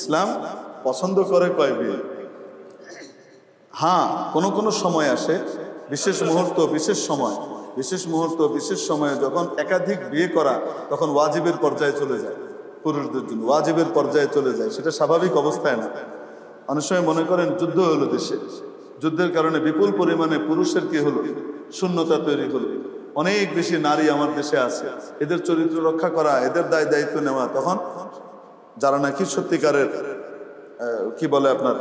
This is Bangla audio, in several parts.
ইসলাম পছন্দ করে কয় বিয়ে। হ্যাঁ, কোনো কোনো সময় আসে, বিশেষ মুহূর্ত, বিশেষ সময়ে যখন একাধিক বিয়ে করা তখন ওয়াজিবের পর্যায়ে চলে যায়, পুরুষদের জন্য ওয়াজিবের পর্যায়ে চলে যায়। সেটা স্বাভাবিক অবস্থায় না। অনেক সময় মনে করেন যুদ্ধ হলো দেশে, যুদ্ধের কারণে বিপুল পরিমাণে পুরুষের কি হলো, শূন্যতা তৈরি হলো। অনেক বেশি নারী আমার দেশে আছে, এদের চরিত্র রক্ষা করা, এদের দায়িত্ব নেওয়া, তখন যারা নাকি সত্যিকারের কি বলে আপনার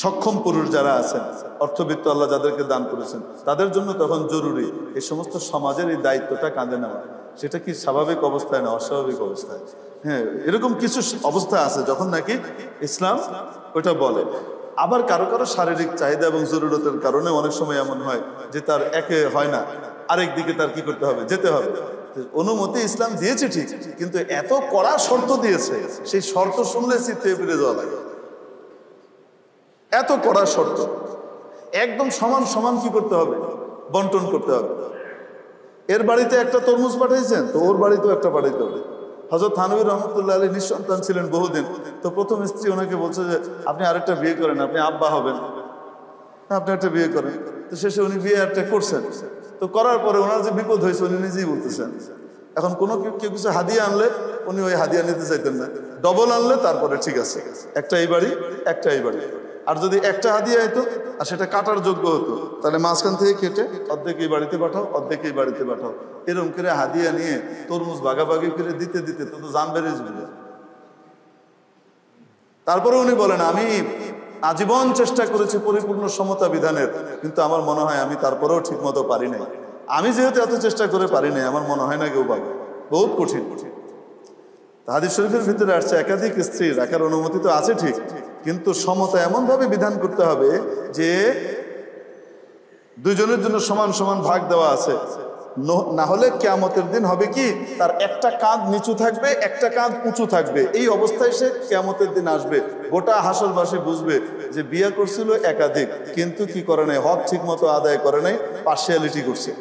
সক্ষম পুরুষ যারা আছেন, অর্থবিত্ত আল্লাহ যাদেরকে দান করেছেন, তাদের জন্য তখন জরুরি এই সমস্ত সমাজের এই দায়িত্বটা কাঁধে নেওয়া। সেটা কি স্বাভাবিক অবস্থায় না অস্বাভাবিক অবস্থায়? হ্যাঁ, এরকম কিছু অবস্থা আছে যখন নাকি ইসলাম ওটা বলে। আবার কারো কারো শারীরিক চাহিদা এবং জরুরতের কারণে অনেক সময় এমন হয় যে তার একে হয় না, আরেক দিকে তার কি করতে হবে, যেতে হবে। অনুমতি ইসলাম দিয়েছে ঠিক, কিন্তু এত কড়া শর্ত দিয়েছে, সেই শর্ত শুনলে চিত্তে ফিরে যাওয়া লাগে। এত কড়া শর্ত, একদম সমান সমান কি করতে হবে, বন্টন করতে হবে। এর বাড়িতে একটা তরমুজ পাঠাইছেন, তো ওর বাড়িতেও একটা পাঠাইতে হবে। হযরত থানভী রহমতুল্লাহ আলাইহি নিঃসন্তান ছিলেন বহুদিন। তো প্রথম স্ত্রী ওনাকে বলছে যে আপনি আরেকটা বিয়ে করেন, আপনি আব্বা হবেন, আপনি একটা বিয়ে করেন। তো শেষে উনি বিয়ে একটা করছেন। তো করার পরে ওনার যে বিপদ হয়েছে উনি নিজেই বলতেছেন। এখন কোনো কেউ কিছু হাদিয়া আনলে উনি ওই হাদিয়া নিতে চাইতেন না, ডবল আনলে তারপরে ঠিক আছে, একটা এই বাড়ি একটা এই বাড়ি। আর যদি একটা হাদিয়া হইতো আর সেটা কাটার যোগ্য হতো, তাহলে মাঝখান থেকে কেটে অর্ধেক এই বাড়িতে পাঠাও, অর্ধেক এই বাড়িতে পাঠাও। এরকম করে হাদিয়া নিয়ে তরমুজ ভাগাভাগি করে দিতে দিতে তো জান বেড়ে যাবে। তারপরে উনি বলেন আমি আজীবন চেষ্টা করেছি পরিপূর্ণ সমতা বিধানের, কিন্তু আমার মনে হয় আমি তারপরেও ঠিক মতো পারি নাই। আমি যেহেতু এত চেষ্টা করে পারি নাই, আমার মনে হয় না কেউ পাবে, বহুত কঠিন। হাদিস শরীফের ভিতরে আসছে একাধিক স্ত্রী রাখার অনুমতি তো আছে ঠিক, কিন্তু সমতা এমন ভাবে বিধান করতে হবে যে দুইজনের জন্য সমান সমান ভাগ দেওয়া আছে। না হলে কিয়ামতের দিন হবে কি, তার একটা কাঁধ নিচু থাকবে, একটা কাঁধ উঁচু থাকবে। এই অবস্থায় সে কিয়ামতের দিন আসবে, গোটা হাসরবাসী বুঝবে যে বিয়ে করছিল একাধিক, কিন্তু কি করে নাই, হক ঠিক মতো আদায় করে নাই, পার্সিয়ালিটি করছে।